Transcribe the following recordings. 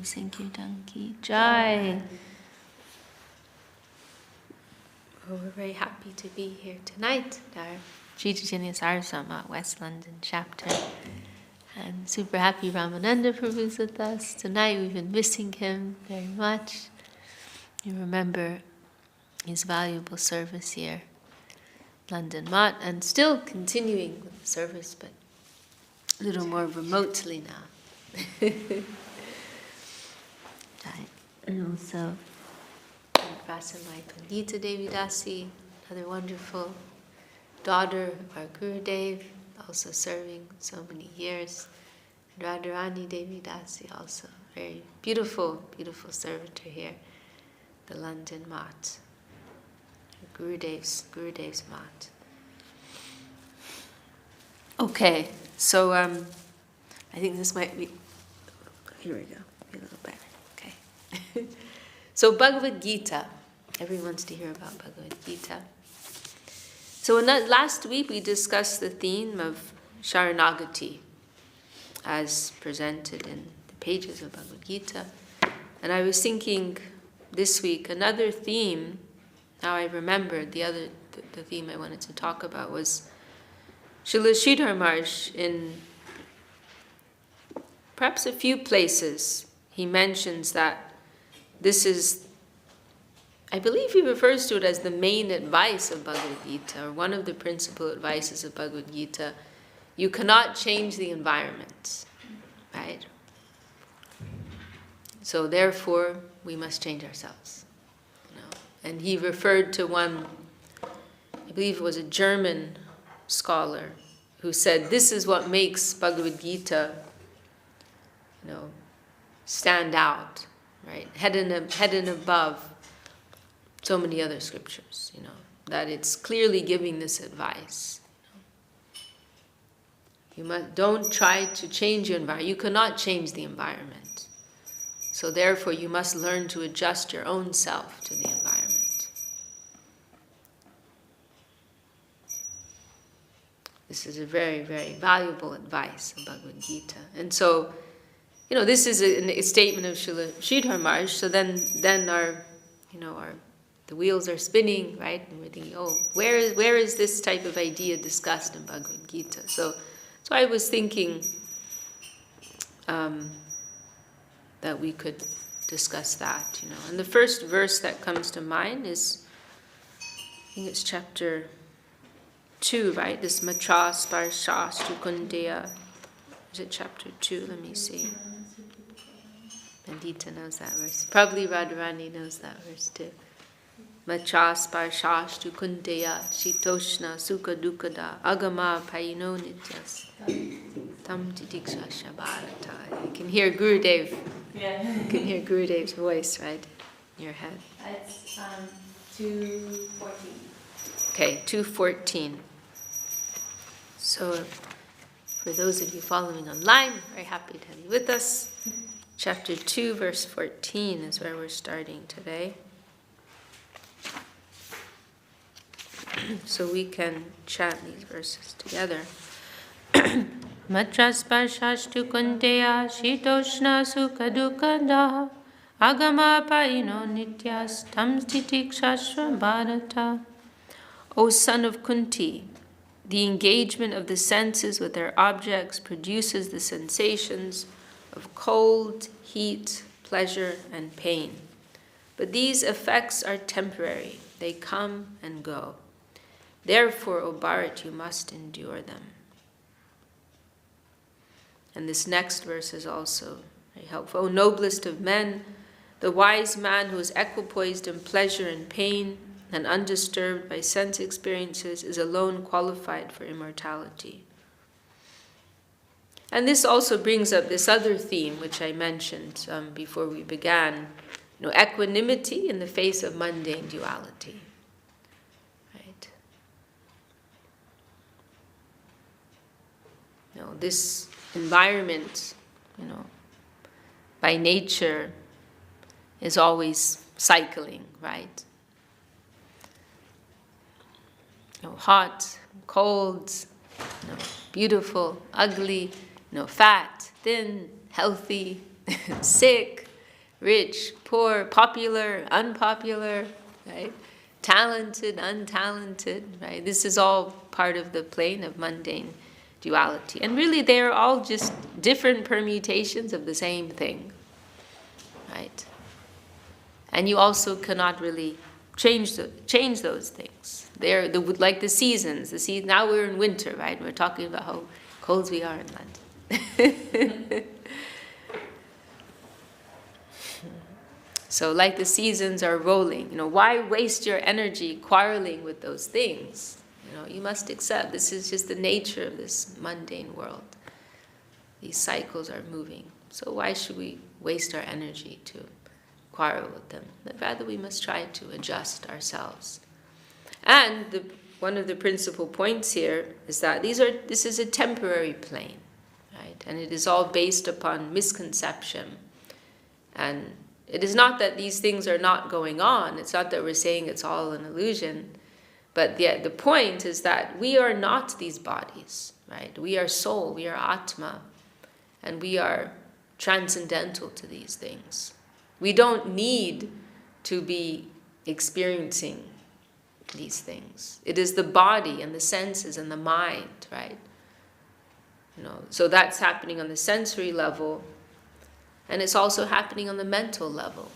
Sankirtan ki jai. Well, we're very happy to be here tonight at our Sri Chaitanya Saraswama West London chapter. And super happy Ramananda Prabhu's with us. Tonight we've been missing him very much. You remember his valuable service here, London Mat, and still continuing with the service, but a little more remotely now. And also Vasamai Pandita Devi Dasi, another wonderful daughter of our Gurudev, also serving so many years. And Radharani Devi Dasi, also very beautiful, beautiful servitor here, the London Mat, Gurudev's Mat. Okay, so I think this might be, here we go, be a little better, okay. So Bhagavad Gita, everyone wants to hear about Bhagavad Gita. So in that last week we discussed the theme of Sharanagati as presented in the pages of Bhagavad Gita. And I was thinking this week another theme, now I remembered the theme I wanted to talk about was Srila Sridhar Maharaj. In perhaps a few places he mentions that this is, I believe he refers to it as the main advice of Bhagavad Gita, or one of the principal advices of Bhagavad Gita. You cannot change the environment, right? So therefore, we must change ourselves. You know? And he referred to one I believe it was a German scholar, who said this is what makes Bhagavad Gita, stand out, right? Head and above so many other scriptures, that it's clearly giving this advice. Don't try to change your environment. You cannot change the environment. So therefore you must learn to adjust your own self to the environment. This is a very, very valuable advice of Bhagavad Gita. And so, this is a statement of Sridhar Maharaj. So then the wheels are spinning, right? And we're thinking, where is this type of idea discussed in Bhagavad Gita? So I was thinking that we could discuss that, And the first verse that comes to mind is, I think it's chapter 2, right? This Matra Sparshastru Kundeya. Is it chapter 2? Let me see. Pandita knows that verse. Probably Radharani knows that verse too. Matra Sparshastru Kundeya Shitoshna Sukha Dukkada Agama Payino Nityas Tam Titiksha Shabharata. You can hear Gurudev. Yeah. You can hear Gurudev's voice, right? In your head. It's 2:14. Okay, 2:14. So, for those of you following online, very happy to have you with us. Chapter 2, verse 14 is where we're starting today. So we can chant these verses together. Matrasparshashtu kunteya shitoshna sukha dukkada agama paino nityas tam titikshashra bharata. O son of Kunti, the engagement of the senses with their objects produces the sensations of cold, heat, pleasure, and pain. But these effects are temporary. They come and go. Therefore, O Bharat, you must endure them. And this next verse is also very helpful. O noblest of men, the wise man who is equipoised in pleasure and pain and undisturbed by sense experiences is alone qualified for immortality. And this also brings up this other theme, which I mentioned before we began, equanimity in the face of mundane duality. Right? This environment, by nature is always cycling, right? Hot, cold, beautiful, ugly, fat, thin, healthy, sick, rich, poor, popular, unpopular, right? Talented, untalented, right? This is all part of the plane of mundane duality. And really they are all just different permutations of the same thing, right? And you also cannot really change those things. They're like the seasons. Now we're in winter, right? We're talking about how cold we are in London. So like the seasons are rolling, why waste your energy quarreling with those things? You must accept this is just the nature of this mundane world. These cycles are moving. So why should we waste our energy to quarrel with them? But rather we must try to adjust ourselves. And one of the principal points here is that this is a temporary plane, right? And it is all based upon misconception. And it is not that these things are not going on. It's not that we're saying it's all an illusion. But the point is that we are not these bodies, right? We are soul, we are Atma, and we are transcendental to these things. We don't need to be experiencing these things. It is the body and the senses and the mind, right? So that's happening on the sensory level, and it's also happening on the mental level.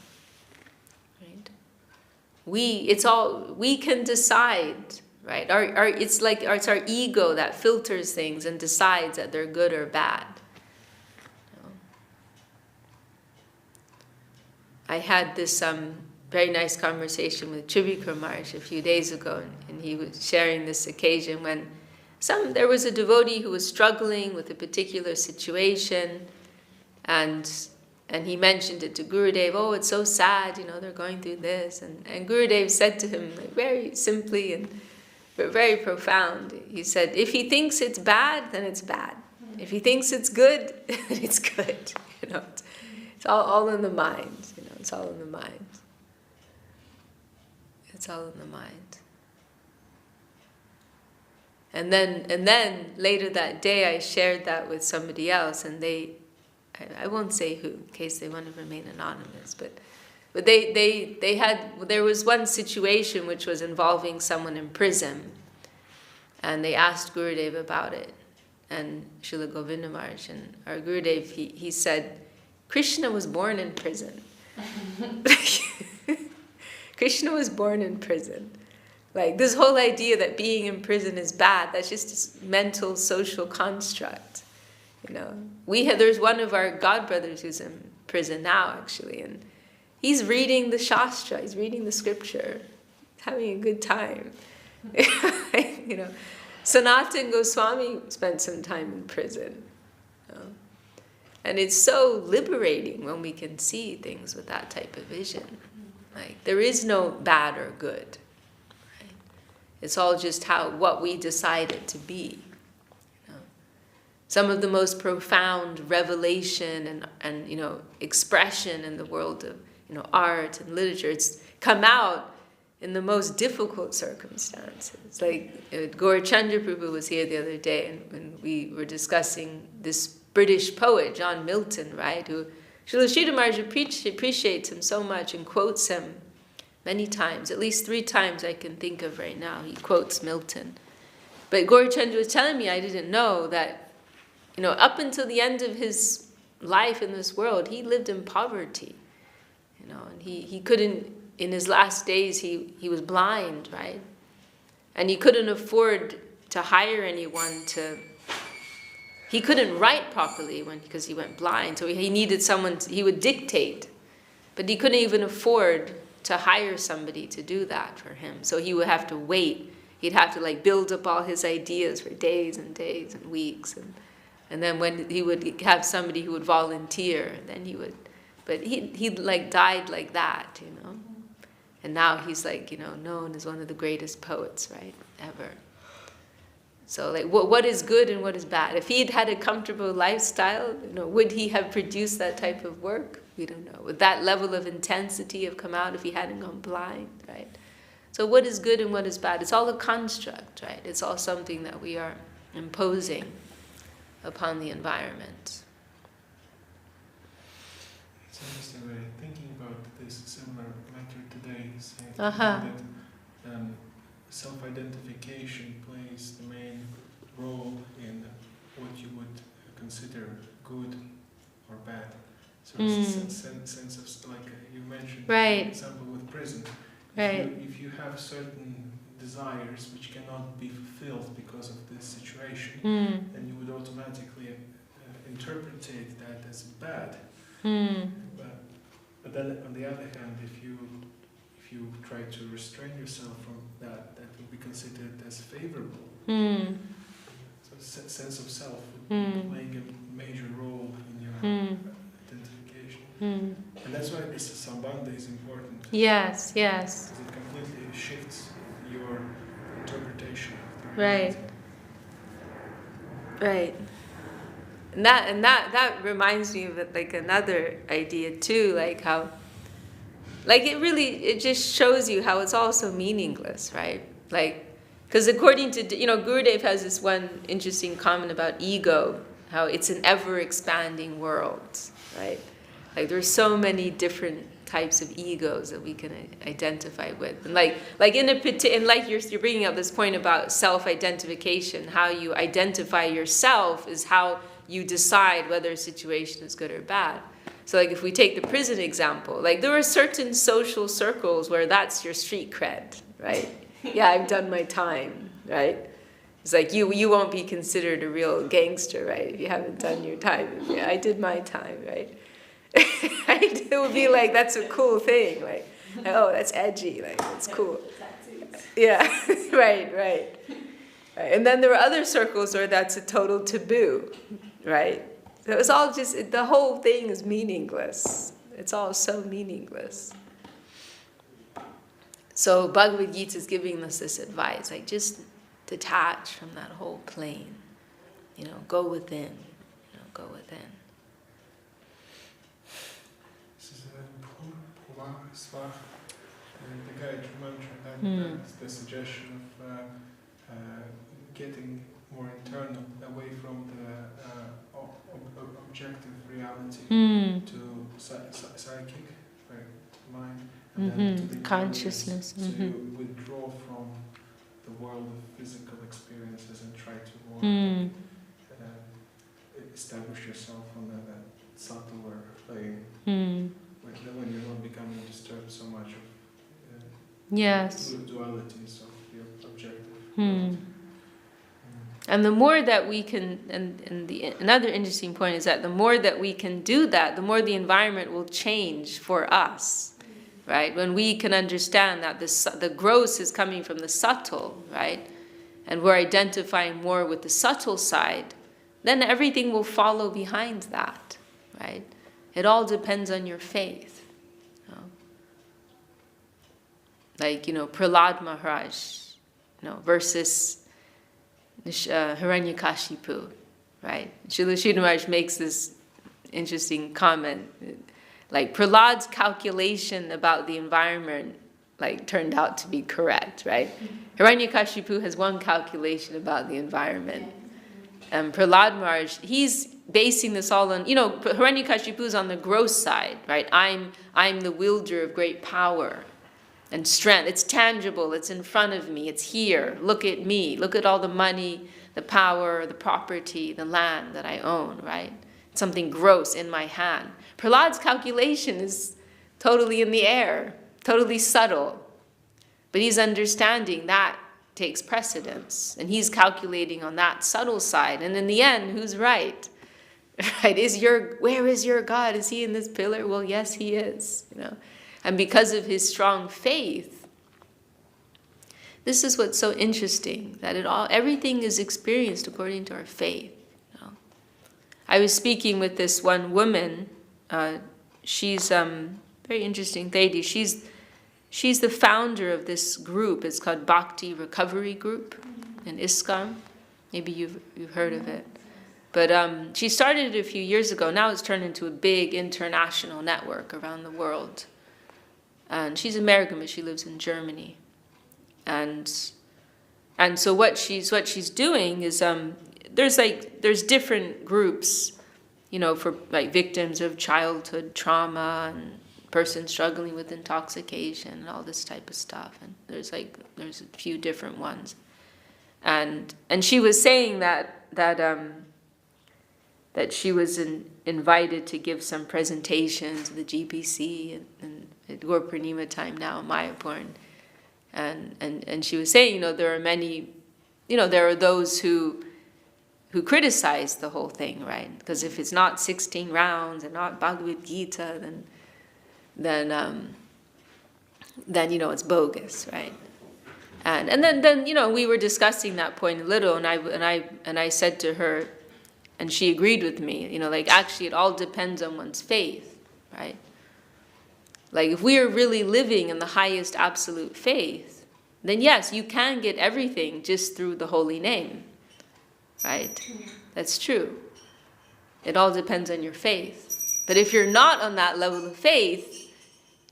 We can decide, right? It's our ego that filters things and decides that they're good or bad. I had this very nice conversation with Tribhuvan Maharaj a few days ago, and he was sharing this occasion when there was a devotee who was struggling with a particular situation, and he mentioned it to Gurudev. Oh, it's so sad, they're going through this, and Gurudev said to him, like, very simply and very profound. He said, if he thinks it's bad, then it's bad. If he thinks it's good, then it's good. It's all in the mind. It's all in the mind. It's all in the mind. And then later that day, I shared that with somebody else, and I won't say who, in case they want to remain anonymous, but there was one situation which was involving someone in prison, and they asked Gurudev about it, and Srila Govinda Maharaj, and our Gurudev, he said, Krishna was born in prison. Krishna was born in prison. Like, this whole idea that being in prison is bad, that's just a mental, social construct. There's one of our godbrothers who's in prison now, actually, and he's reading the Shastra, he's reading the scripture, having a good time. Sanatana Goswami spent some time in prison. And it's so liberating when we can see things with that type of vision. Like, there is no bad or good. Right? It's all just what we decide it to be. Some of the most profound revelation and expression in the world of art and literature, it's come out in the most difficult circumstances. Like Gaur Chandra Prabhu was here the other day, and we were discussing this British poet, John Milton, right, who Srila Sridhar Maharaj appreciates him so much and quotes him many times, at least 3 times I can think of right now. He quotes Milton. But Gaur Chandra was telling me, I didn't know that, up until the end of his life in this world, he lived in poverty. And he couldn't, in his last days, he was blind, right? And he couldn't afford to hire anyone he couldn't write properly because he went blind. So he needed someone, he would dictate. But he couldn't even afford to hire somebody to do that for him. So he would have to wait. He'd have to build up all his ideas for days and days and weeks. And then when he would have somebody who would volunteer, then he would, but he died like that, And now he's known as one of the greatest poets, right, ever. So what is good and what is bad? If he'd had a comfortable lifestyle, would he have produced that type of work? We don't know. Would that level of intensity have come out if he hadn't gone blind, right? So what is good and what is bad? It's all a construct, right? It's all something that we are imposing upon the environment. It's interesting, we're thinking about this similar matter today, saying that self-identification plays the main role in what you would consider good or bad. So it's a sense of, like you mentioned, right. For example, with prison. Right. If you have certain desires which cannot be fulfilled because of this situation, then you would automatically interpret that as bad. But then on the other hand, if you try to restrain yourself from that will be considered as favorable. So sense of self would be playing a major role in your identification. And that's why this sambandha is important. Yes. Because it completely shifts your interpretation of the reality. Right. And that reminds me of another idea too, how it just shows you how it's all so meaningless, right? Because according to, Gurudev has this one interesting comment about ego, how it's an ever-expanding world, right? There's so many different types of egos that we can identify with. And you're bringing up this point about self-identification, how you identify yourself is how you decide whether a situation is good or bad. So if we take the prison example, there are certain social circles where that's your street cred, right? Yeah, I've done my time, right? It's you won't be considered a real gangster, right? If you haven't done your time. Yeah, I did my time, right? It would be that's a cool thing, Like, oh, that's edgy, like, that's cool. Tattoos. Yeah, right. And then there were other circles where that's a total taboo, right? So it was all just, the whole thing is meaningless. It's all so meaningless. So Bhagavad Gita is giving us this advice, like just detach from that whole plane. Go within. Go within. This is Pula Svach, the Gayatri mantra, that's the suggestion of getting more internal, away from the objective reality to psychic, mind, and then to the consciousness. So you withdraw from the world of physical experiences and try to more establish yourself on that subtler plane, when you're not becoming disturbed so much of dualities of the objective. And the more that we can, another interesting point is that the more that we can do that, the more the environment will change for us, right? When we can understand that the gross is coming from the subtle, right? And we're identifying more with the subtle side, then everything will follow behind that, right? It all depends on your faith. Like, Prahlad Maharaj, versus Hiranyakashipu, right? Srila Maharaj makes this interesting comment, like Prahlad's calculation about the environment, like, turned out to be correct, right? Hiranyakashipu has one calculation about the environment. Prahlad Maharaj, he's basing this all on, Hiranyakashipu is on the gross side, right? I'm the wielder of great power and strength. It's tangible, it's in front of me, it's here. Look at me, look at all the money, the power, the property, the land that I own, right? It's something gross in my hand. Prahlad's calculation is totally in the air, totally subtle. But he's understanding that takes precedence, and he's calculating on that subtle side. And in the end, who's right? Right? Where is your God? Is he in this pillar? Well, yes, he is. And because of his strong faith, this is what's so interesting, that everything is experienced according to our faith. I was speaking with this one woman. She's very interesting lady. She's the founder of this group. It's called Bhakti Recovery Group in ISKCON. Maybe you've heard of it. But she started it a few years ago. Now it's turned into a big international network around the world. And she's American, but she lives in Germany. And so what she's doing is there's different groups, for like victims of childhood trauma and persons struggling with intoxication and all this type of stuff. And there's a few different ones. And she was saying that she was invited to give some presentation to the GPC and at Gaur Purnima time now in Mayapur. And she was saying, there are many, there are those who criticize the whole thing, right? Because if it's not 16 rounds and not Bhagavad Gita, then it's bogus, right? And then we were discussing that point a little, and I said to her, and she agreed with me, actually it all depends on one's faith, right? Like if we are really living in the highest absolute faith, then yes, you can get everything just through the holy name, right? That's true. It all depends on your faith. But if you're not on that level of faith,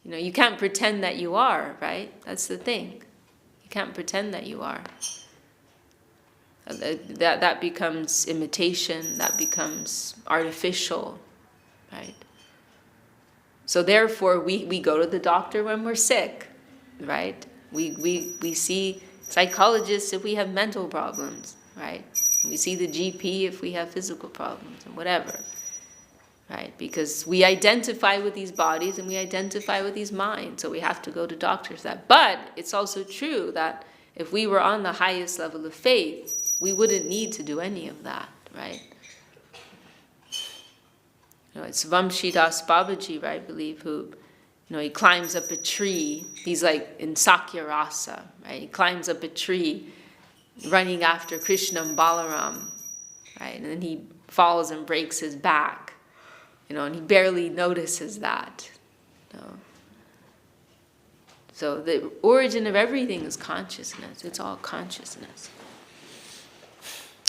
you can't pretend that you are, right? That's the thing. You can't pretend that you are. That becomes imitation, that becomes artificial, right? So therefore, we go to the doctor when we're sick, right? We see psychologists if we have mental problems, right? We see the GP if we have physical problems and whatever, right? Because we identify with these bodies and we identify with these minds, so we have to go to doctors for that. But it's also true that if we were on the highest level of faith, we wouldn't need to do any of that, right? It's Vamshidas Babaji, right, I believe, who he climbs up a tree. He's like in Sakya Rasa, right? He climbs up a tree, running after Krishna and Balaram, right? And then he falls and breaks his back, and he barely notices that. So the origin of everything is consciousness. It's all consciousness.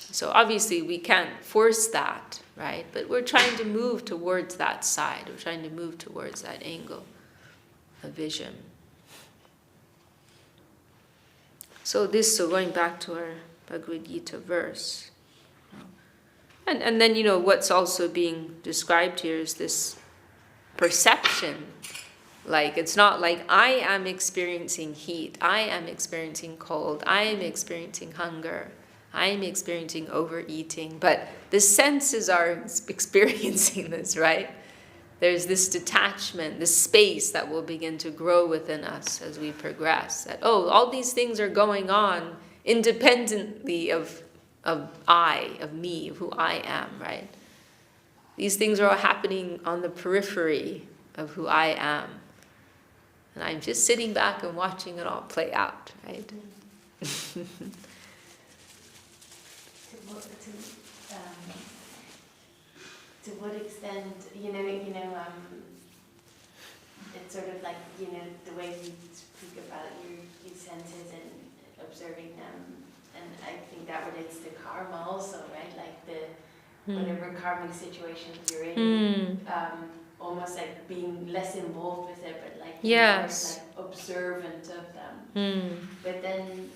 So obviously we can't force that, right? But we're trying to move towards that side. We're trying to move towards that angle of vision. So going back to our Bhagavad Gita verse. And then, what's also being described here is this perception. Like, it's not like I am experiencing heat, I am experiencing cold, I am experiencing hunger, I am experiencing overeating, but the senses are experiencing this, right? There's this detachment, this space that will begin to grow within us as we progress. That, all these things are going on independently of me, of who I am, right? These things are all happening on the periphery of who I am. And I'm just sitting back and watching it all play out, right? To what extent, it's sort of like, the way you speak about your senses and observing them, and I think that relates to karma also, right? Like whatever karmic situations you're in, almost like being less involved with it, but like yes, more, like observant of them. But then,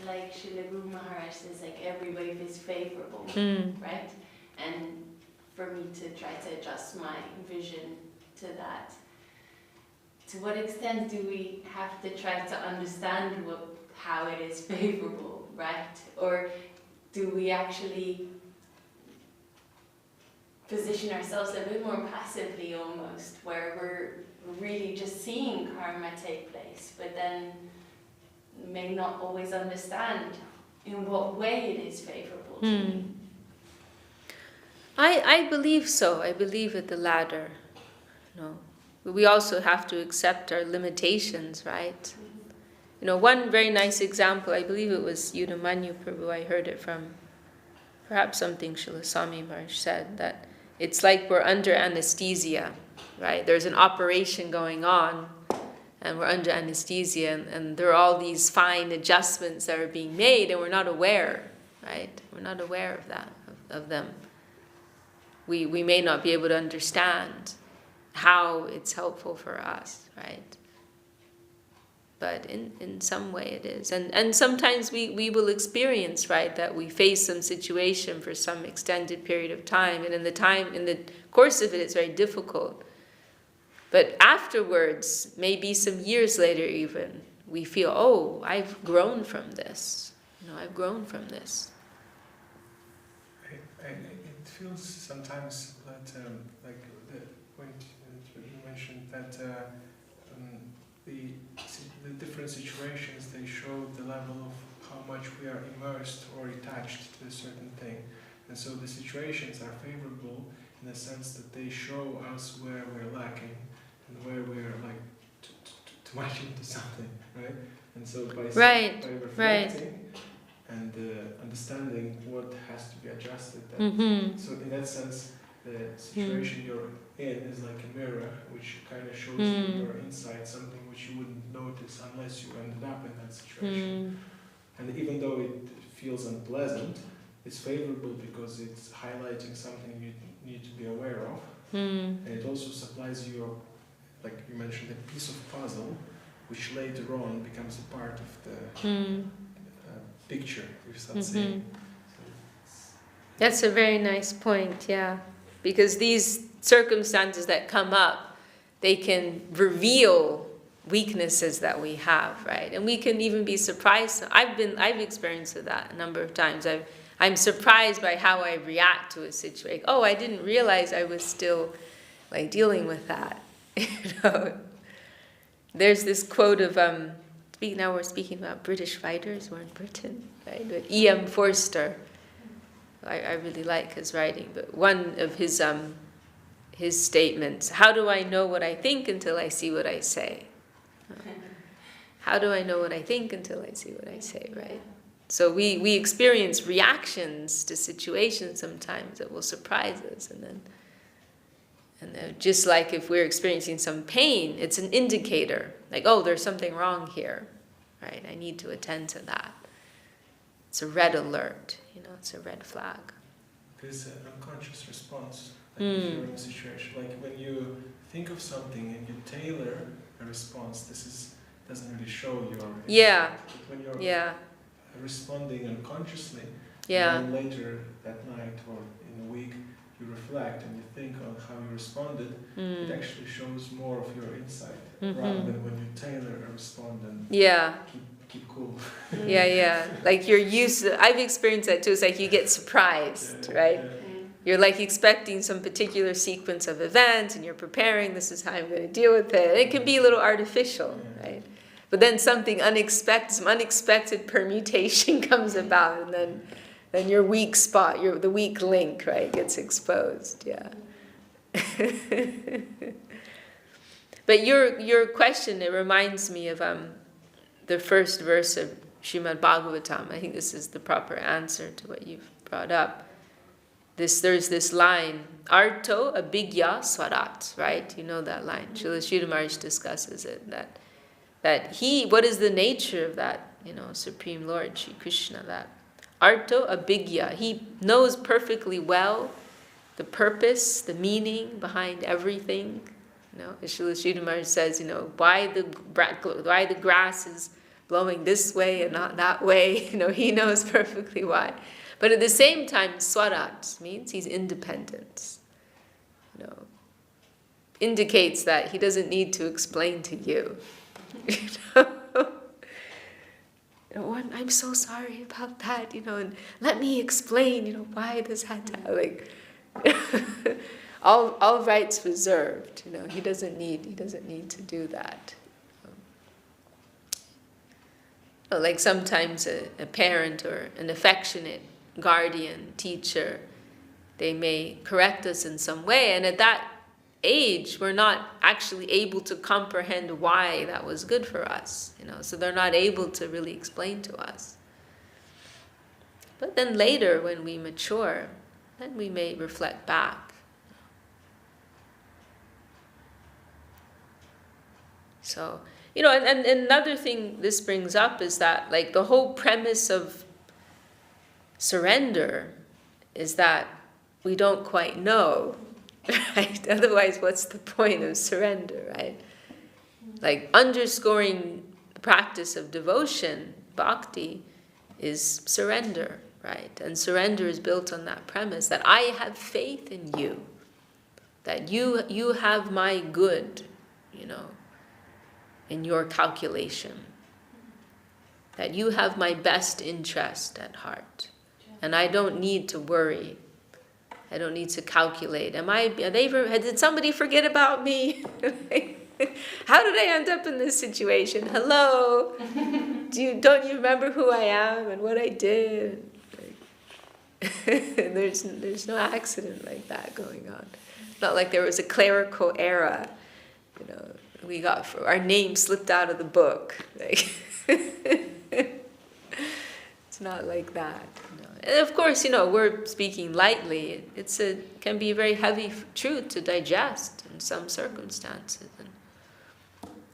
like Srila Guru Maharaj says, like every wave is favorable, right? And for me to try to adjust my vision to that. To what extent do we have to try to understand how it is favorable, right? Or do we actually position ourselves a bit more passively almost, where we're really just seeing karma take place, but then may not always understand in what way it is favorable to me? I believe so. I believe at the latter. But we also have to accept our limitations, right? One very nice example, I believe it was Yudamanyu Prabhu, I heard it from, perhaps something Srila Swami Maharaj said, that it's like we're under anesthesia, right? There's an operation going on, and we're under anesthesia, and there are all these fine adjustments that are being made, and we're not aware, right? We're not aware of that, of them. We may not be able to understand how it's helpful for us, right? But in some way it is. And sometimes we will experience, right, that we face some situation for some extended period of time, and in the course of it, it's very difficult. But afterwards, maybe some years later even, we feel, I've grown from this. I've grown from this. It feels sometimes that, like the point you mentioned, that the different situations, they show the level of how much we are immersed or attached to a certain thing. And so the situations are favorable in the sense that they show us where we're lacking and where we're like too much into something, right? And so by reflecting and understanding what has to be adjusted, so in that sense, the situation you're in is like a mirror, which kind of shows you your inside, something which you wouldn't notice unless you ended up in that situation. And even though it feels unpleasant, it's favorable because it's highlighting something you need to be aware of. And it also supplies you, like you mentioned, a piece of puzzle, which later on becomes a part of the picture, if you start seeing. That's a very nice point, yeah. Because these circumstances that come up, they can reveal weaknesses that we have, right? And we can even be surprised. I've experienced that a number of times. I'm surprised by how I react to a situation. I didn't realize I was still like dealing with that. There's this quote of now we're speaking about British writers. We're in Britain, right? But E.M. Forster. I really like his writing, but one of his his statements. How do I know what I think until I see what I say? How do I know what I think until I see what I say, right? So we experience reactions to situations sometimes that will surprise us, and then just like if we're experiencing some pain, it's an indicator, like, oh, there's something wrong here, right? I need to attend to that. It's a red alert, it's a red flag. There's an unconscious response, like if you're in a situation, like when you think of something and you tailor a response, doesn't really show your Yeah. But when you're responding unconsciously, and then later that night or in a week, you reflect and you think on how you responded, it actually shows more of your insight, rather than when you tailor a response and keep cool. Like you're used to, I've experienced that too. It's like you get surprised, right? You're like expecting some particular sequence of events and you're preparing, this is how I'm going to deal with it. And it can be a little artificial, right? But then something unexpected, some unexpected permutation comes about, and then your weak spot, the weak link, right, gets exposed. But your question, it reminds me of the first verse of Srimad Bhagavatam. I think this is the proper answer to what you've brought up. There's this line, Arto abhigya swarat, right? You know that line. Srila Sridhar Maharaj discusses it, that he, what is the nature of that, Supreme Lord, Shri Krishna, that Arto abhigya, he knows perfectly well the purpose, the meaning behind everything. As Srila Sridhar Maharaj says, why the grass is blowing this way and not that way, he knows perfectly why. But at the same time, swarat means he's independent. Indicates that he doesn't need to explain to you. I'm so sorry about that, and let me explain, why this had to, all rights reserved, he doesn't need to do that. Like sometimes a parent or an affectionate guardian, teacher, they may correct us in some way, and at that age we're not actually able to comprehend why that was good for us, so they're not able to really explain to us. But then later when we mature, then we may reflect back. So, and another thing this brings up is that, like, the whole premise of surrender is that we don't quite know, right? Otherwise, what's the point of surrender, right? Like, underscoring the practice of devotion, bhakti, is surrender, right? And surrender is built on that premise that I have faith in you, that you have my good, in your calculation, that you have my best interest at heart, and I don't need to worry. I don't need to calculate. Did somebody forget about me? How did I end up in this situation? Hello? Don't you remember who I am and what I did? There's no accident like that going on. It's not like there was a clerical era, we got our name slipped out of the book. It's not like that. And of course, we're speaking lightly. It can be a very heavy truth to digest in some circumstances.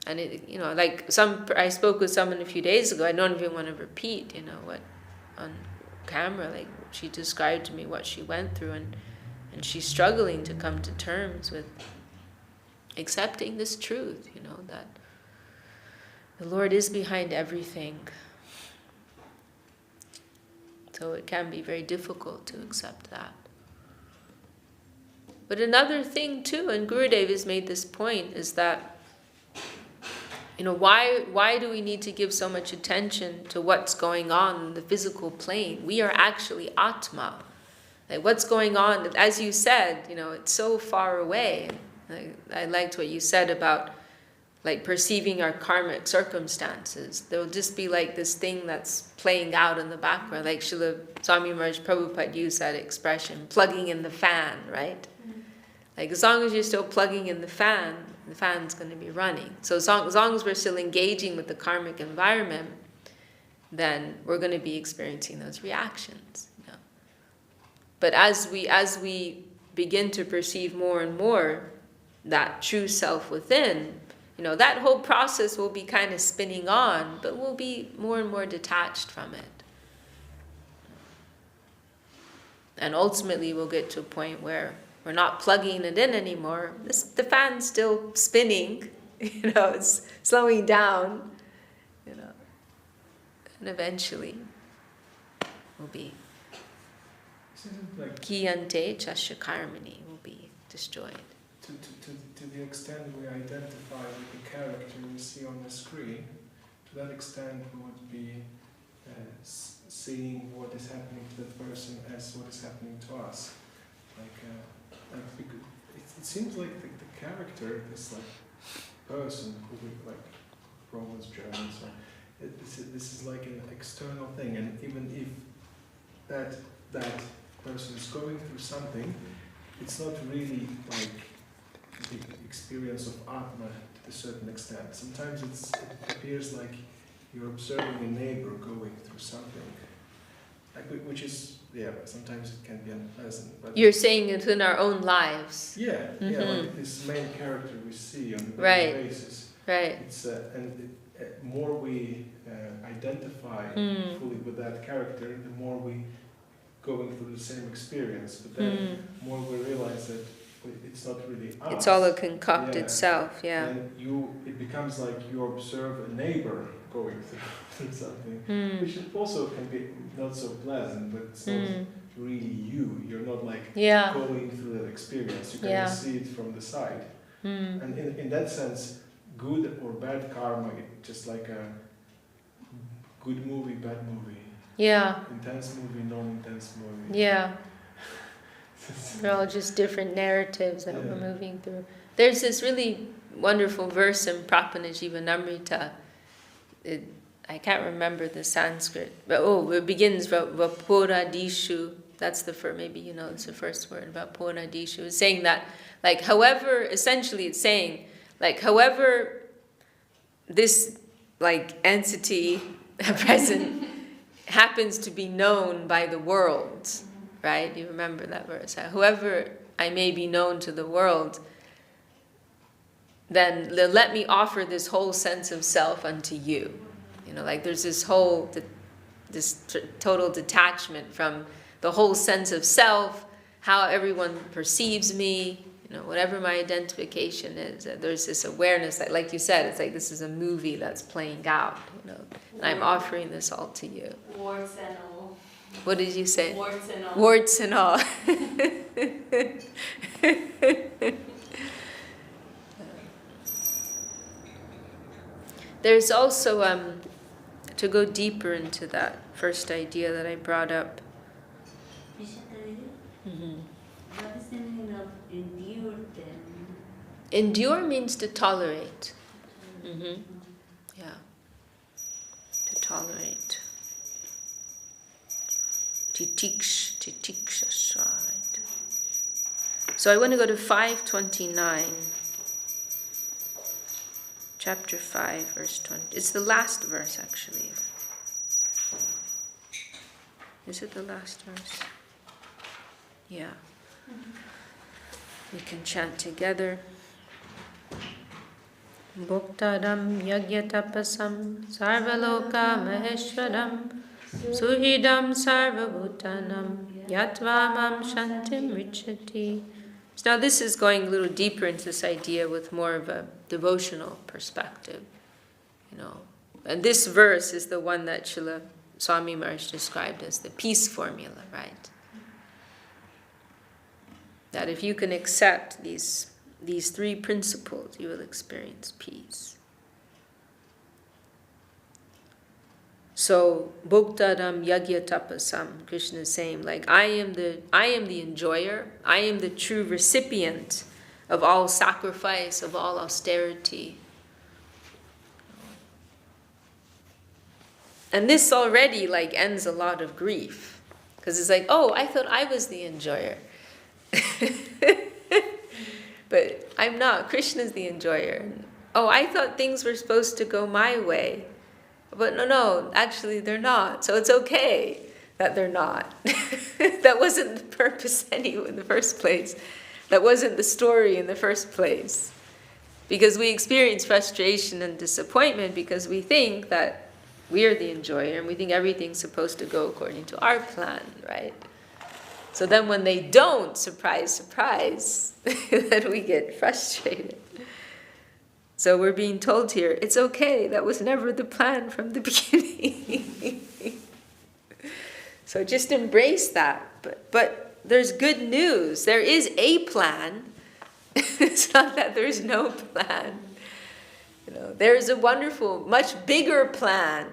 And I spoke with someone a few days ago. I don't even want to repeat, what on camera. Like, she described to me what she went through, and she's struggling to come to terms with accepting this truth, that the Lord is behind everything. So it can be very difficult to accept that. But another thing too, and Gurudev has made this point, is that, why do we need to give so much attention to what's going on in the physical plane? We are actually Atma. Like, what's going on, as you said, it's so far away. I liked what you said about, like, perceiving our karmic circumstances. There'll just be like this thing that's playing out in the background. Like Srila Swami Maharaj Prabhupada used that expression, plugging in the fan, right? Like as long as you're still plugging in the fan's going to be running. So as long as we're still engaging with the karmic environment, then we're going to be experiencing those reactions. But as we begin to perceive more and more that true self within, that whole process will be kind of spinning on, but we'll be more and more detached from it. And ultimately we'll get to a point where we're not plugging it in anymore. The fan's still spinning, it's slowing down, and eventually we'll be Kiyante Chashakarmani will be destroyed. To the extent we identify with the character we see on the screen, to that extent we would be seeing what is happening to that person as what is happening to us. It seems like the character, this person who we Romans, Germans, this is like an external thing, and even if that person is going through something, it's not really like the experience of Atma to a certain extent. Sometimes it appears like you're observing a neighbor going through something, which is, sometimes it can be unpleasant. But you're saying it in our own lives. Yeah, like this main character we see on a daily basis. Right. It's more we identify fully with that character, the more we going through the same experience. But then more we realize that it's not really us. It's all a concocted self, And it becomes like you observe a neighbor going through something, which also can be not so pleasant, but it's not really you. You're not going through that experience. You can see it from the side. And in that sense, good or bad karma, it's just like a good movie, bad movie. Intense movie, non-intense movie. They're all just different narratives that we're moving through. There's this really wonderful verse in Prapanajivanamrita. I can't remember the Sanskrit, but it begins Vaporadishu. That's the first, maybe it's the first word, Vaporadishu. It's saying that, essentially it's saying, however this entity present happens to be known by the world, right? You remember that verse. However I may be known to the world, then let me offer this whole sense of self unto you. There's this whole, total detachment from the whole sense of self, how everyone perceives me, whatever my identification is. There's this awareness that, like you said, it's like this is a movie that's playing out, and I'm offering this all to you. Warts and all. What did you say? Warts and all. Warts and all. There's also, to go deeper into that first idea that I brought up. What is the meaning of endure then? Endure means to tolerate. To tolerate. Titiksha, right? So I want to go to 529. Chapter 5, verse 20. It's the last verse, actually. Is it the last verse? Yeah. We can chant together. Bhuktadam yagyatapasam sarvaloka maheshwaram suhidam sarvabhutanam yatvamam shantim richati. So now this is going a little deeper into this idea with more of a devotional perspective, And this verse is the one that Srila Swami Maharaj described as the peace formula, right? That if you can accept these three principles, you will experience peace. So, Bhuktadam Yagya Tapasam, Krishna is saying, I am the enjoyer, I am the true recipient of all sacrifice, of all austerity. And this already ends a lot of grief. Because it's I thought I was the enjoyer. but I'm not. Krishna's the enjoyer. Oh, I thought things were supposed to go my way. But no, actually they're not. So it's okay that they're not. That wasn't the purpose anyway in the first place. That wasn't the story in the first place. Because we experience frustration and disappointment because we think that we are the enjoyer and we think everything's supposed to go according to our plan, right? So then when they don't, surprise, surprise, then we get frustrated. So we're being told here, it's okay, that was never the plan from the beginning. So just embrace that. But there's good news. There is a plan. It's not that there's no plan. There's a wonderful, much bigger plan,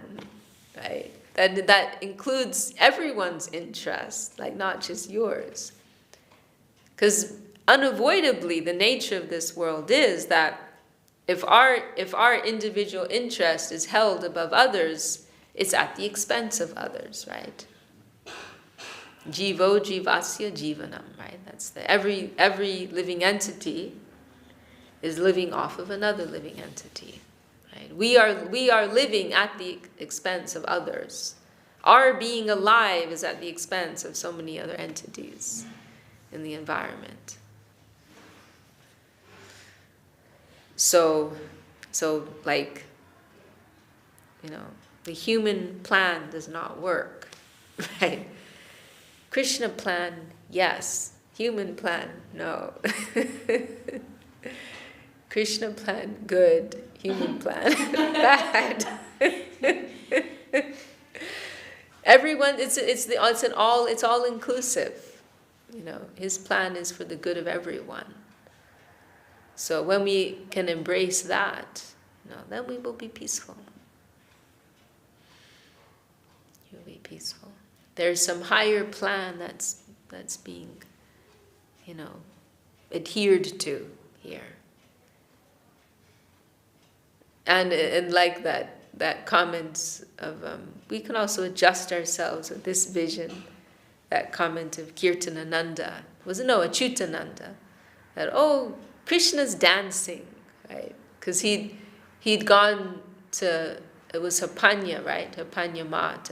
right? That includes everyone's interest, like not just yours. Because unavoidably, the nature of this world is that if our individual interest is held above others, it's at the expense of others, right? Jivo jivasya jivanam, right? That's every living entity is living off of another living entity, right? We are living at the expense of others. Our being alive is at the expense of so many other entities in the environment. So like, the human plan does not work, right? Krishna plan, yes. Human plan, no. Krishna plan, good. Human plan, bad. Everyone, it's all inclusive. His plan is for the good of everyone. So when we can embrace that, then we will be peaceful. You'll be peaceful. There's some higher plan that's being, adhered to here. And like that comment of, we can also adjust ourselves with this vision, that comment of Kirtanananda, Achyutananda, that, Krishna's dancing, right? Because he'd gone to, it was Hapanya, right? Hapanya Mat,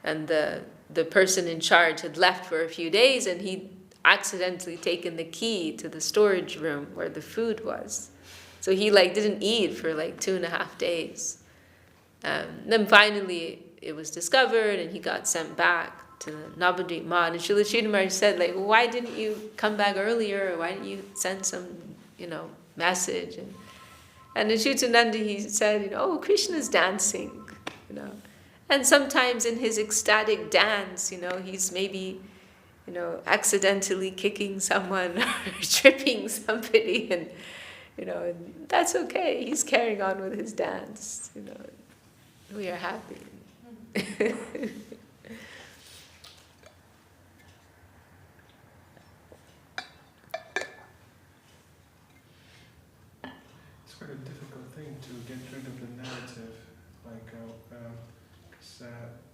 and the person in charge had left for a few days, and he'd accidentally taken the key to the storage room where the food was. So he didn't eat for 2.5 days. Then finally it was discovered and he got sent back to Navadvip Mat. And Srila Sridhar Maharaj said, why didn't you come back earlier? Or why didn't you send some, message? And in Achyutananda he said, Krishna's dancing, And sometimes in his ecstatic dance, he's maybe, accidentally kicking someone or tripping somebody, and that's okay. He's carrying on with his dance. We are happy. It's quite a difficult thing to get rid of the narrative, because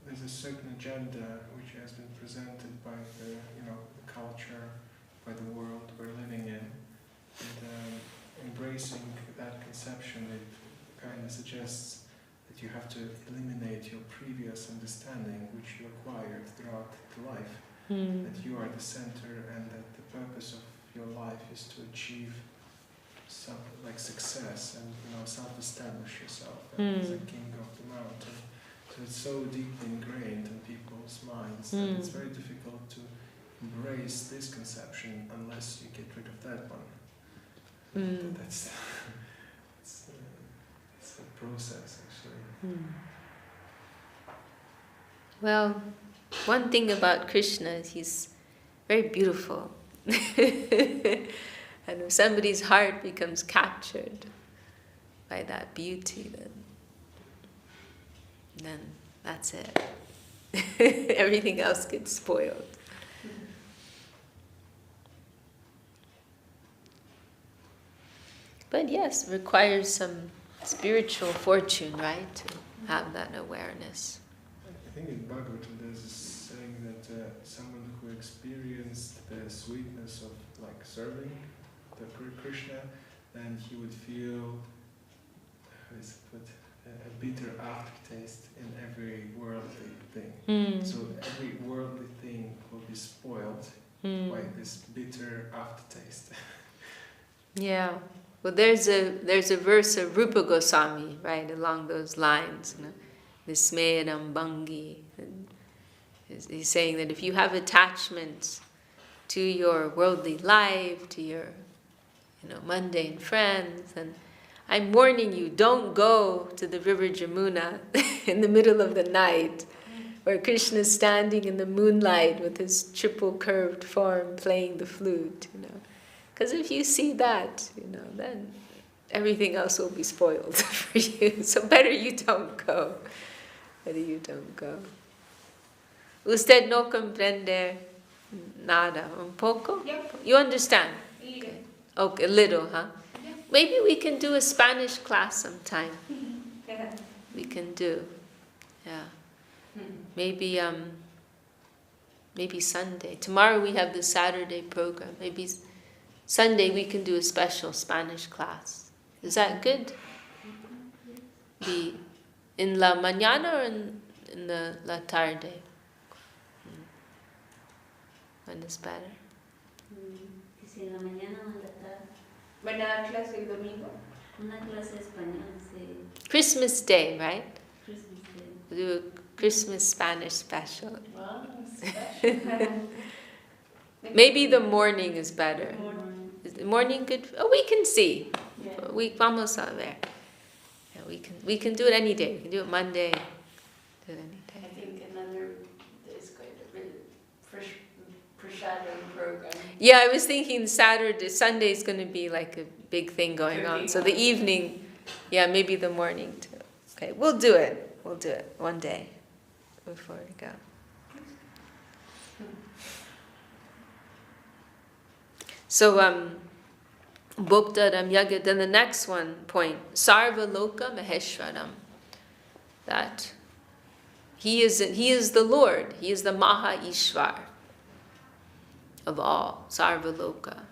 there's a certain agenda which has been presented by the culture, by the world we're living in, and embracing that conception, it kind of suggests that you have to eliminate your previous understanding which you acquired throughout life, that you are the center and that the purpose of your life is to achieve some success and self-establish yourself as a king of the mountain. So it's so deeply ingrained in people's minds that it's very difficult to embrace this conception unless you get rid of that one. It's a process, actually. Well, one thing about Krishna is he's very beautiful. And if somebody's heart becomes captured by that beauty, then that's it. Everything else gets spoiled. But yes, it requires some spiritual fortune, right, to have that awareness. I think in Bhagavatam there's a saying that someone who experienced the sweetness of serving Krishna, then he would feel a bitter aftertaste in every worldly thing. So every worldly thing will be spoiled by this bitter aftertaste. Yeah. Well, there's a verse of Rupa Goswami, right, along those lines. Vismedam Bhangi. He's saying that if you have attachments to your worldly life, to your, mundane friends, and I'm warning you, don't go to the river Jamuna in the middle of the night, where Krishna is standing in the moonlight with his triple curved form playing the flute, Because if you see that, then everything else will be spoiled for you. So better you don't go. Better you don't go. Usted no comprende nada. Un poco? Yep. You understand? Yeah. Okay, a little, huh? Yeah. Maybe we can do a Spanish class sometime. Yeah. We can do. Yeah. Maybe Sunday. Tomorrow we have the Saturday program. Maybe Sunday we can do a special Spanish class. Is that good? Be in la mañana or in the la tarde? When is better? Que si en la mañana o en la tarde. ¿Van a dar clase el domingo? Una clase de español, sí. Christmas Day, right? Christmas Day. We'll do a Christmas Spanish special. Wow, special. Maybe the morning is better. Morning. Is the morning good? Oh, we can see. Yeah. Vamos a ver. Yeah, we can do it any day. We can do it Monday. Do it any I day. think another is going to be Prashadam program. Yeah, I was thinking Sunday is going to be like a big thing going Could on. be So the one. evening, yeah, maybe the morning too. Okay, we'll do it. We'll do it one day before we go. So, Bhoktaram Yagat, then the next point, Sarva Loka Maheshwaram, that he is the Lord, he is the Maha Ishvar of all, Sarva Loka,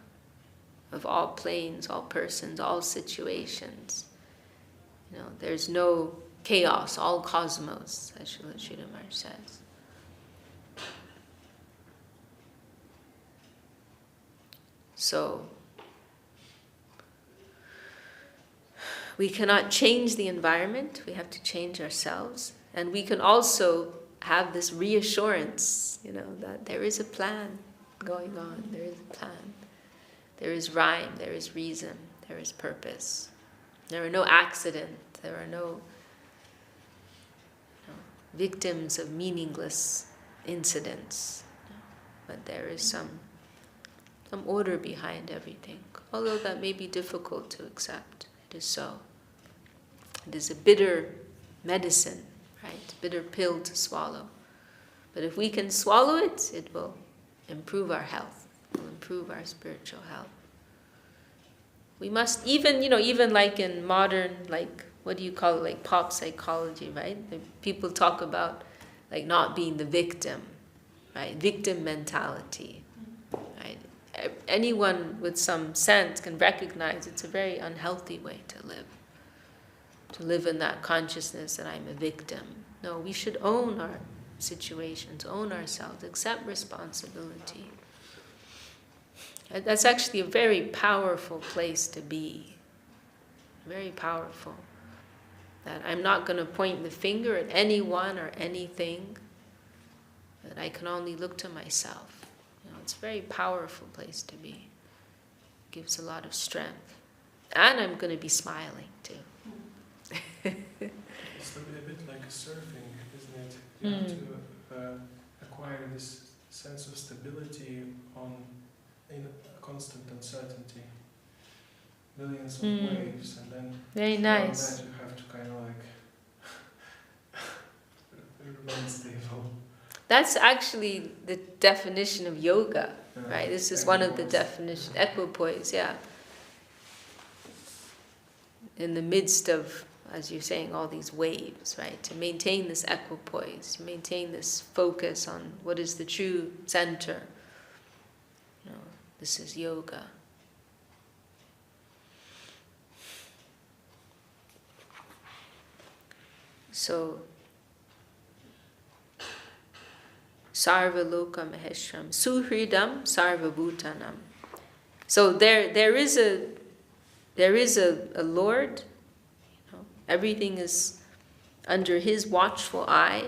of all planes, all persons, all situations. There's no chaos, all cosmos, as Srila Sridhar says. So, we cannot change the environment, we have to change ourselves. And we can also have this reassurance, that there is a plan going on, there is a plan. There is rhyme, there is reason, there is purpose. There are no accidents, there are no victims of meaningless incidents. But there is some order behind everything, although that may be difficult to accept. It is so. It is a bitter medicine, right? Bitter pill to swallow. But if we can swallow it, it will improve our health. It will improve our spiritual health. We must, even like in modern, what do you call it, like pop psychology, right? People talk about like not being the victim, right? Victim mentality, right? Anyone with some sense can recognize it's a very unhealthy way to live. To live in that consciousness that I'm a victim. No, we should own our situations, own ourselves, accept responsibility. That's actually a very powerful place to be. Very powerful. That I'm not going to point the finger at anyone or anything. That I can only look to myself. It's a very powerful place to be. It gives a lot of strength. And I'm going to be smiling too. It's a bit like surfing, isn't it? You have to acquire this sense of stability in a constant uncertainty. Millions of waves, and then Very nice. that you have to kind of remain stable. That's actually the definition of yoga, right? This is one of the definitions. Equipoise, yeah. In the midst of, as you're saying, all these waves, right? To maintain this equipoise, to maintain this focus on what is the true center. This is yoga. So, Sarva Loka Maheshram, Suhridam Sarva Bhutanam. So there is a Lord, you know, everything is under His watchful eye,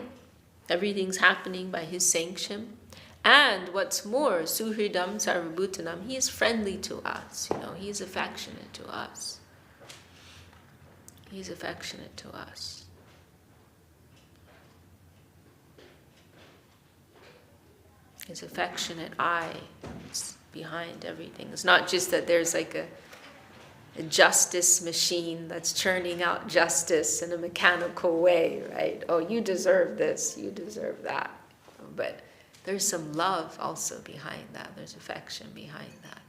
everything's happening by His sanction. And what's more, Suhridam Sarva Bhutanam, He is friendly to us, you know, He is affectionate to us. He's affectionate to us. His affectionate eye is behind everything. It's not just that there's like a justice machine that's churning out justice in a mechanical way, right? Oh, you deserve this, you deserve that. But there's some love also behind that. There's affection behind that.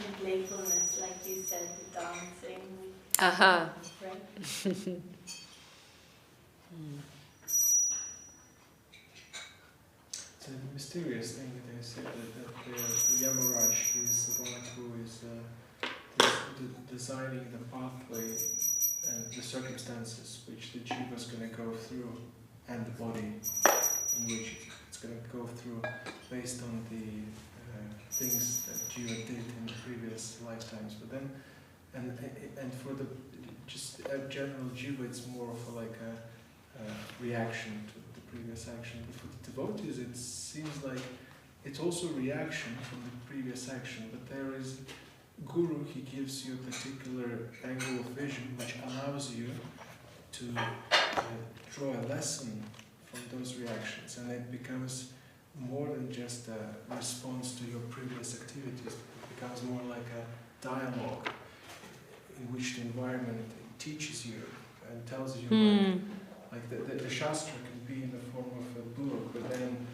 And playfulness, like you said, the dancing. Uh-huh. Right? It's a mysterious thing that they say that the Yamaraj is the one who is designing the pathway and the circumstances which the jiva is going to go through, and the body in which it's going to go through, based on the things that jiva did in the previous lifetimes. But then, and for the just a general jiva, it's more of like a reaction to the previous action. But for the devotees, it seems like it's also reaction from the previous action, but there is Guru, he gives you a particular angle of vision which allows you to draw a lesson from those reactions, and it becomes more than just a response to your previous activities. It becomes more like a dialogue in which the environment teaches you and tells you like the Shastra can be in the form of a book, but then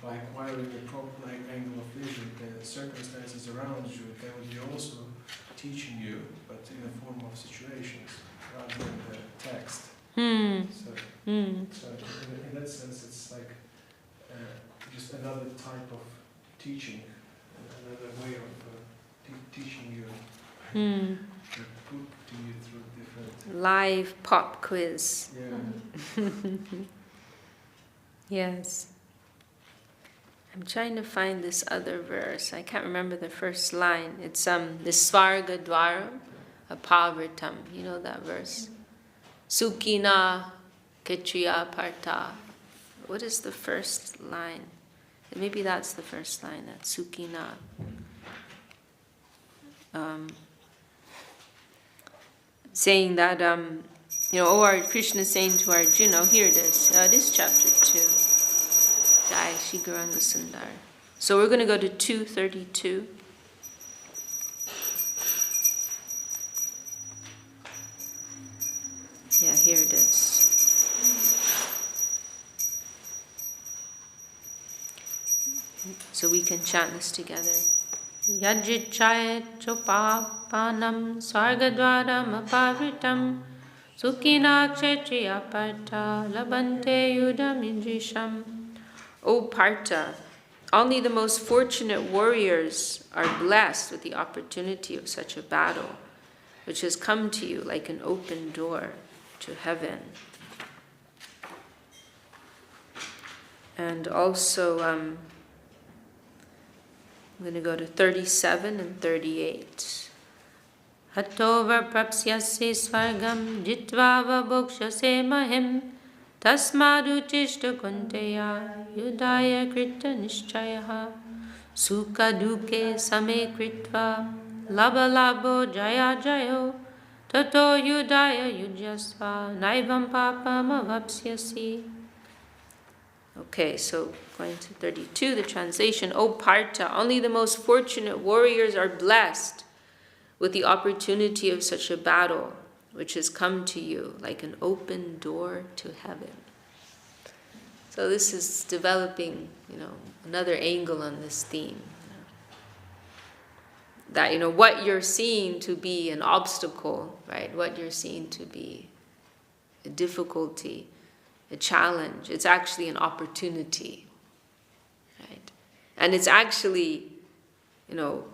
by acquiring a proper angle of vision, the circumstances around you, they will be also teaching you, but in the form of situations rather than the text. So in that sense, it's like just another type of teaching, another way of teaching you, putting you through different... Live pop quiz. Yeah. Yes. I'm trying to find this other verse. I can't remember the first line. It's Nisvarga Dwaram Apavritam. You know that verse? Sukhina Ketriya Parta. What is the first line? Maybe that's the first line. That's Sukhina. Saying that, Krishna is saying to Arjuna, here it is. This chapter 2. Jai Shri Gauranga Sundar. So we're going to go to 232. Yeah, here it is. So we can chant this together. Yajicchayat chopapanam sargadvaram apavritam sukhina kshetriya parta labante yudam indrisham. O Partha, only the most fortunate warriors are blessed with the opportunity of such a battle, which has come to you like an open door to heaven. And also, I'm going to go to 37 and 38. Hatovar prapsyase svargam jitva vabhokshase mahim tasmadutishta kunteya yudaya krita nishchayaha sukha duke same kritva labha labho jaya jayo tato yudaya yujyasva naivam papam avapsyasi. Okay, so going to 32, the translation. O Partha, only the most fortunate warriors are blessed with the opportunity of such a battle, which has come to you like an open door to heaven. So this is developing, another angle on this theme. That, what you're seeing to be an obstacle, right? What you're seeing to be a difficulty, a challenge, it's actually an opportunity, right? And it's actually, you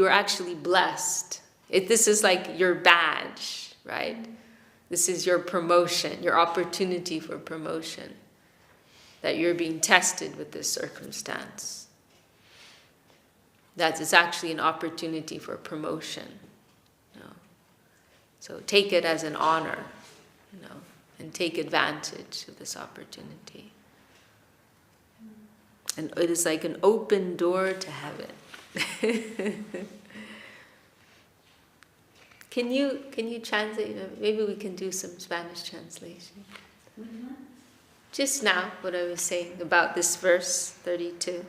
are actually blessed This is like your badge, right? This is your promotion, your opportunity for promotion. That you're being tested with this circumstance. That it's actually an opportunity for promotion. So take it as an honor, and take advantage of this opportunity. And it is like an open door to heaven. Can you translate? Maybe we can do some Spanish translation. Mm-hmm. Just now, what I was saying about this verse 32.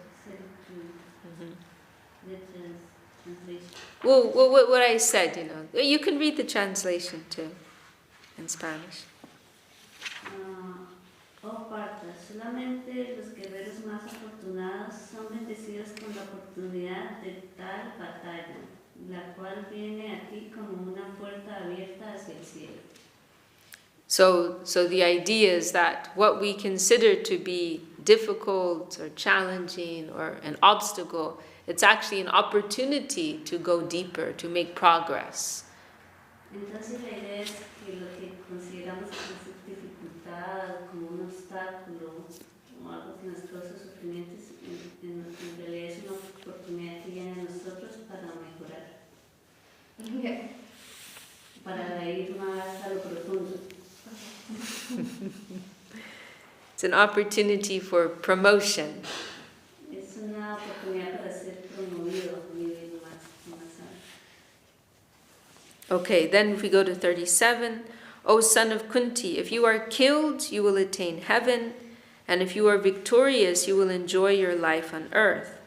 Well, what I said, you can read the translation too, in Spanish. Oh Parta, solamente los guerreros más afortunados son bendecidos con la oportunidad de tal batalla, la cual viene a ti como una puerta abierta hacia el cielo. So the idea is that what we consider to be difficult or challenging or an obstacle, it's actually an opportunity to go deeper, to make progress. Entonces la idea es que lo que consideramos que es dificultad, como un obstáculo o algo que nos causa sufrimientos, en realidad es una oportunidad que viene a nosotros para mejorar. Yeah. Para ir más a lo profundo. It's an opportunity for promotion. Es una oportunidad para ser promovido, vivir más alto. Okay, then if we go to 37, O son of Kunti, if you are killed, you will attain heaven, and if you are victorious, you will enjoy your life on earth.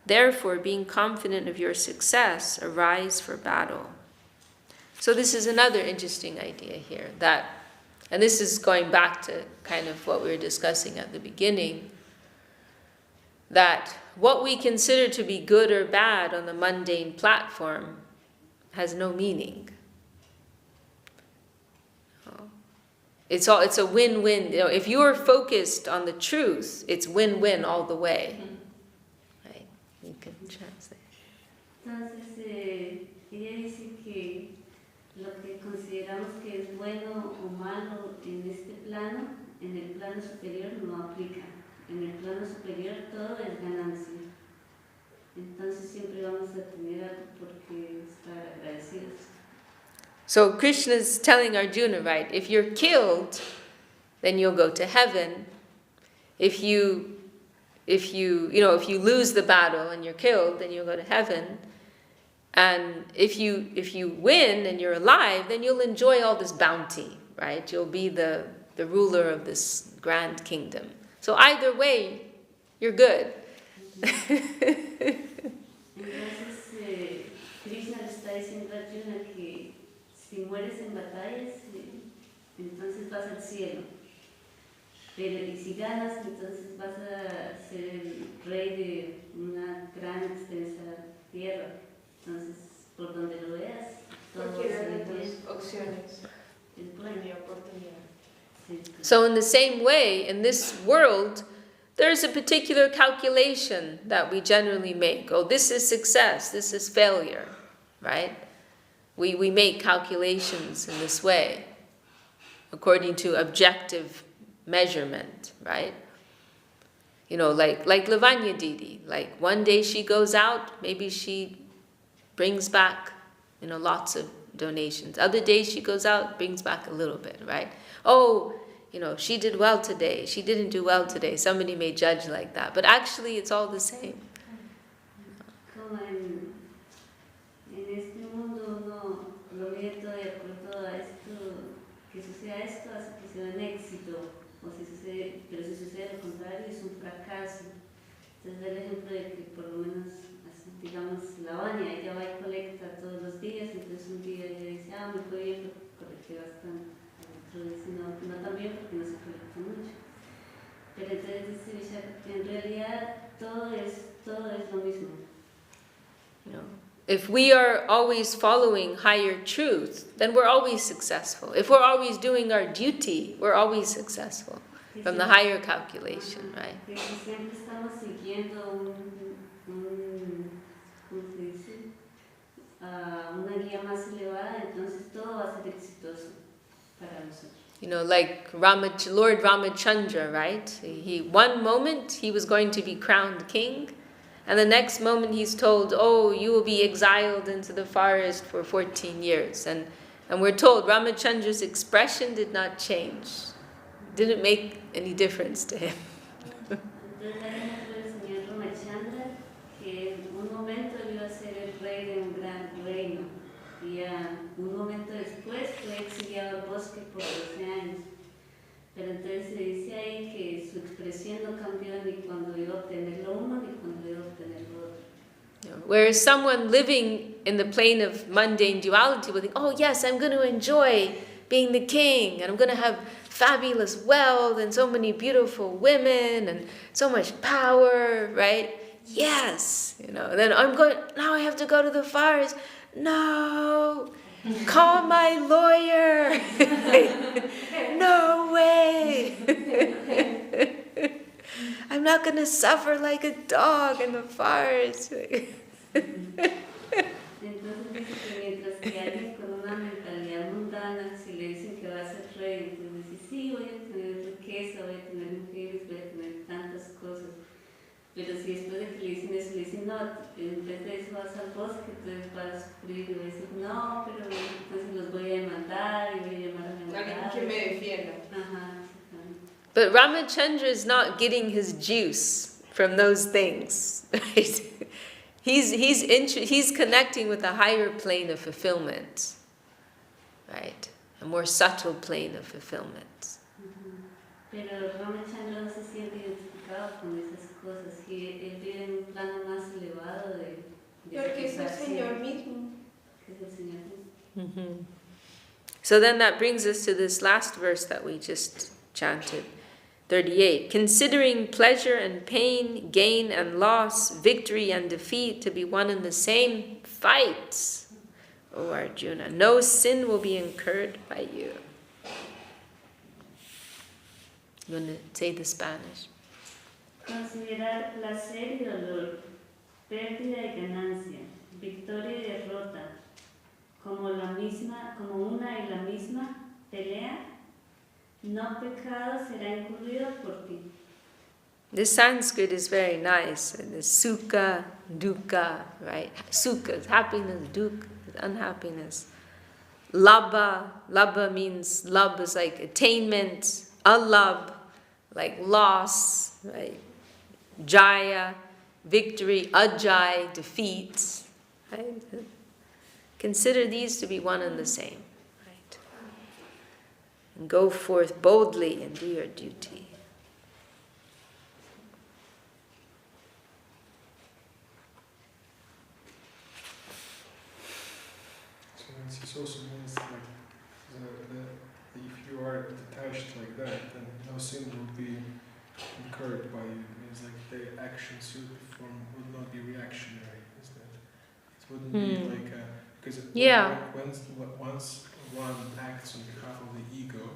Therefore, being confident of your success, arise for battle. So this is another interesting idea here, and this is going back to kind of what we were discussing at the beginning, that what we consider to be good or bad on the mundane platform has no meaning. It's a win-win. If you are focused on the truth, it's win-win all the way. Right? You can translate. Entonces, ella dice que lo que consideramos que es bueno o malo en este plano, en el plano superior no aplica. En el plano superior todo es ganancia. Entonces siempre vamos a tener algo porque estar agradecidos. So Krishna is telling Arjuna, right? If you're killed, then you'll go to heaven. If you lose the battle and you're killed, then you'll go to heaven. And if you win and you're alive, then you'll enjoy all this bounty, right? You'll be the ruler of this grand kingdom. So either way, you're good. Entonces, Krishna le está diciendo a Arjuna que si mueres en batallas, entonces vas al cielo. Pero y si ganas, entonces vas a ser el rey de una gran extensa tierra. Entonces, por donde lo veas, todo Cualquiera se de ve bien. las opciones. Es bueno. Mi oportunidad. Sí. So in the same way, in this world, there's a particular calculation that we generally make. Oh, this is success, this is failure, right? We make calculations in this way, according to objective measurement, right? Like Lavanya Didi, like one day she goes out, maybe she brings back, lots of donations. Other days she goes out, brings back a little bit, right? Oh, she did well today, she didn't do well today. Somebody may judge like that, but actually it's all the same. Como en este mundo uno lo mide todo de acuerdo a esto, que suceda esto hace que sea un éxito, pero si sucede lo contrario es un fracaso. Entonces da el ejemplo de que por lo menos, así, digamos, Lavanya, ella va y colecta todos los días, entonces un día ella dice, me fue bien, colecté bastante. Otro dice, no tan bien porque no se colecta mucho. Pero entonces dice Vishakha que en realidad todo es lo mismo. If we are always following higher truth, then we're always successful. If we're always doing our duty, we're always successful from the higher calculation, right? Si siempre estamos siguiendo ¿cómo se dice? a una guía más elevada, entonces todo va a ser exitoso para nosotros. You know, like Lord Ramachandra, right? One moment he was going to be crowned king, and the next moment he's told, oh, you will be exiled into the forest for 14 years. And we're told Ramachandra's expression did not change. Didn't make any difference to him. Entonces ahí nos puede enseñar Ramachandra que en un momento él iba a ser el rey de un gran reino y un momento después fue exiliado al bosque por 12 años. Pero entonces se dice ahí que su expresión no cambió ni cuando iba a obtener lo uno ni cuando iba a obtener lo otro. Whereas someone living in the plane of mundane duality will think, oh yes, I'm going to enjoy being the king, and I'm going to have fabulous wealth and so many beautiful women and so much power, right? Yes, you know. Then now I have to go to the forest. No, call my lawyer. No way. I'm not going to suffer like a dog in the forest. Entonces dice que mientras que alguien con una mentalidad mundana, si le dicen que va a ser rey, entonces dice, sí, voy a tener riqueza, voy a tener mujeres, voy a tener tantas cosas. Pero si después de que le dicen eso, le dicen, no, en vez de eso vas al bosque, entonces vas a sufrir y vas a decir, no, pero entonces los voy a demandar y voy a llamar a mi abogado. Que me defienda. Ajá. But Ramachandra is not getting his juice from those things. Right? He's connecting with a higher plane of fulfillment, right? A more subtle plane of fulfillment. Pero Ramachandra no se siente identificado con esas cosas, y él vive en un plano más elevado de Porque es el Señor mismo. Que es el Señor mismo. Mm-hmm. So then that brings us to this last verse that we just chanted. 38. Considering pleasure and pain, gain and loss, victory and defeat to be one and the same, fight, O Arjuna. No sin will be incurred by you. You want to say the Spanish? Considerar placer y dolor, pérdida y ganancia, victoria y derrota, como una y la misma pelea, no pecado será incurrido por ti. This Sanskrit is very nice. The sukha, dukkha, right? Sukha is happiness, dukkha is unhappiness. Labha means love is like attainment. Alabh, like loss, right? Jaya, victory. Ajay, defeat. Right? Consider these to be one and the same. Right? And go forth boldly and do your duty. It also means like if you are detached like that, then no sin will be incurred by you. It means like the actions you perform would not be reactionary. Is that it wouldn't be like because once one acts on behalf of the ego,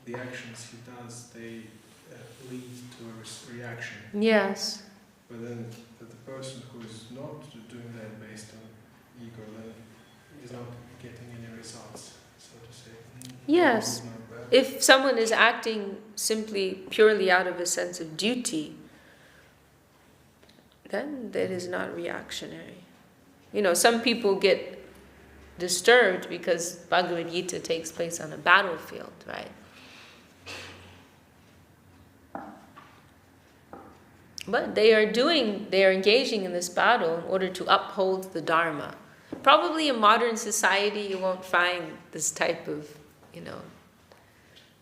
the actions he does they lead to a reaction. Yes. But then the person who is not doing that based on ego then is not getting any results, so to say. Yes. If someone is acting simply purely out of a sense of duty, then that is not reactionary. You know, some people get disturbed because Bhagavad Gita takes place on a battlefield, right? But they are engaging in this battle in order to uphold the Dharma. Probably in modern society you won't find this type of,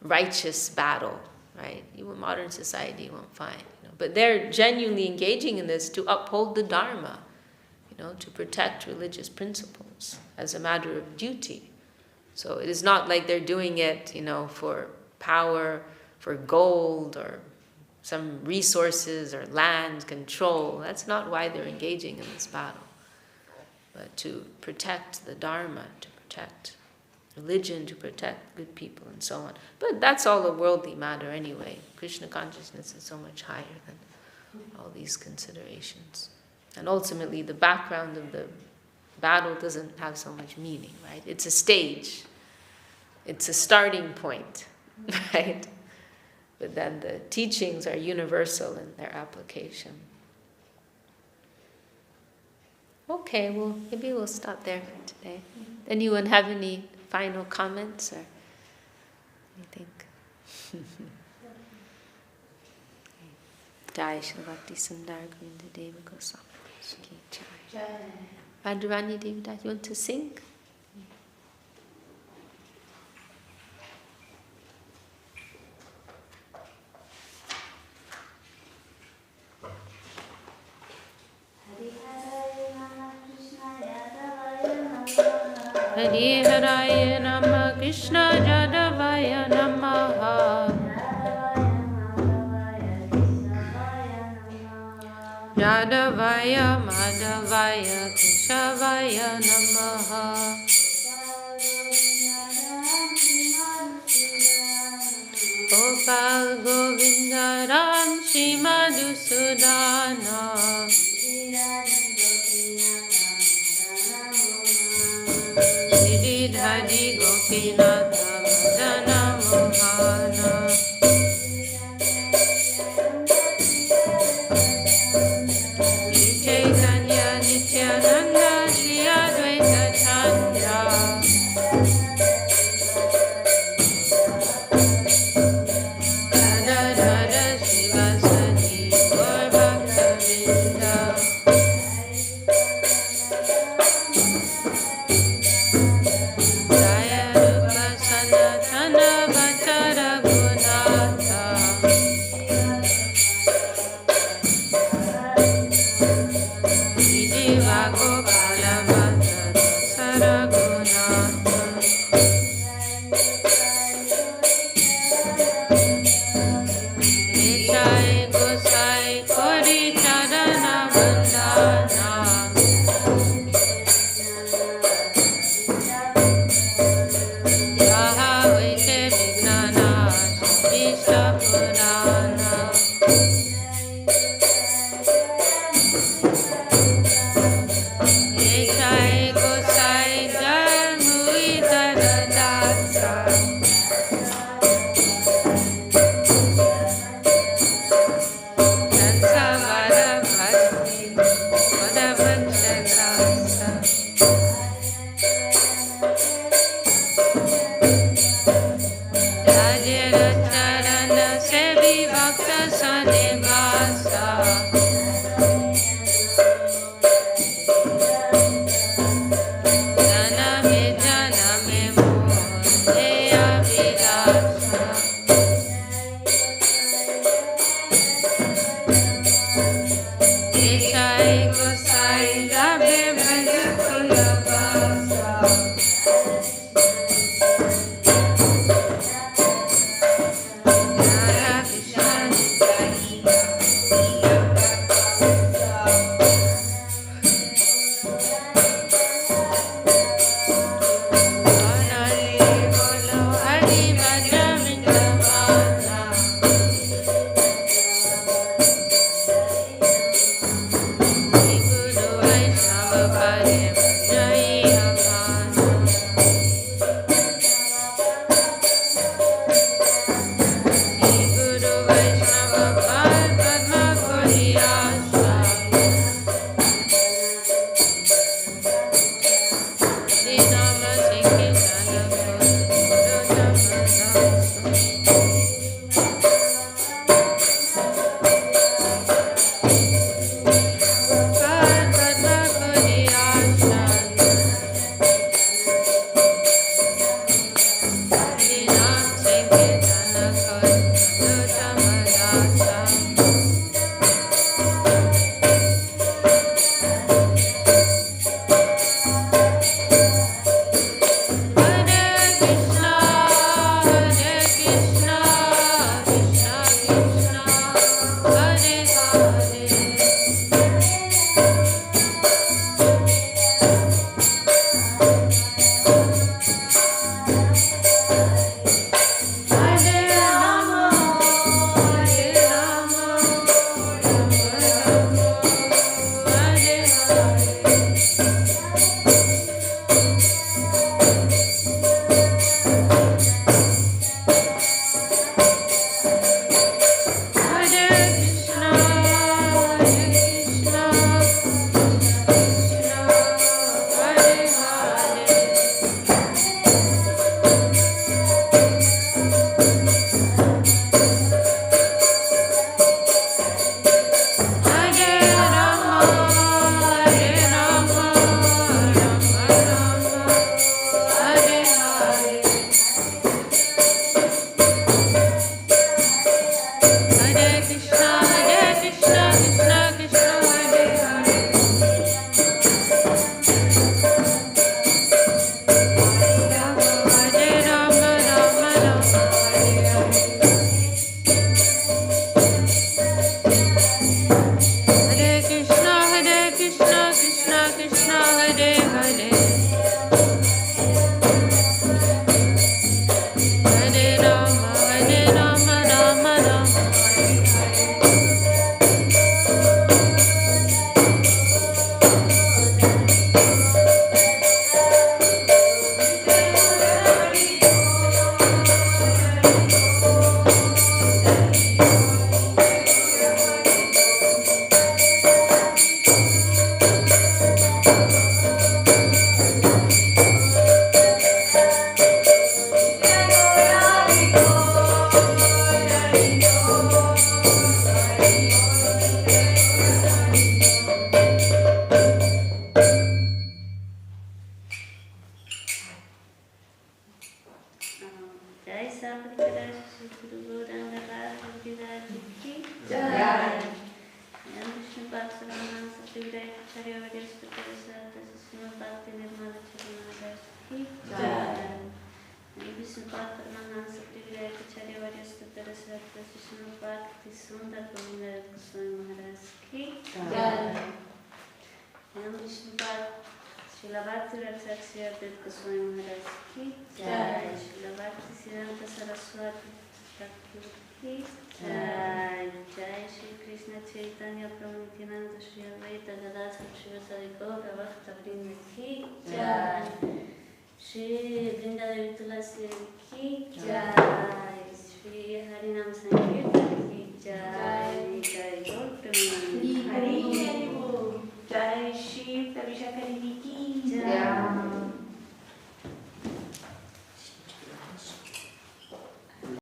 righteous battle, right? In modern society you won't find. But they're genuinely engaging in this to uphold the Dharma, to protect religious principles as a matter of duty. So it is not like they're doing it, for power, for gold, or some resources or land control. That's not why they're engaging in this battle. But to protect the Dharma, to protect religion, to protect good people, and so on. But that's all a worldly matter anyway. Krishna consciousness is so much higher than all these considerations. And ultimately, the background of the battle doesn't have so much meaning, right? It's a stage. It's a starting point, right? But then the teachings are universal in their application. Okay, well, maybe we'll stop there for today. Anyone have any final comments or anything? Jai Shri Bhakti Sundar Govinda Deva Goswami Ki Jai. Radharani Devi Dasi, you want to sing? Hare Haraya Nama Krishna Jadavaya Namaha Jadavaya Madhavaya Keshavaya Namaha Gopal Govinda Ram Shri Madhusudana Dhari Gopinatha Madana Mohana Chaitanya Nityananda Shri Advaita Chandra Radha Radha Shivasati Gaur Bhakta Vrinda Srila Bhakti Raksha Goswami Maharaj ki Jai. Srila Bhakti Siddhanta Saraswati Thakur ki Jai. Jai Shri Krishna Chaitanya Prabhu Nityananda Shri Advaita Gadadhar Shivasari Gaura Bhakta Vrinda ki Jai. Shri Vrinda Devi Tulasi ki Jai. Shri Harinam Sankirtan ki Jai. Jai Gaur Premanandi. Jai Shri Vishakha Devi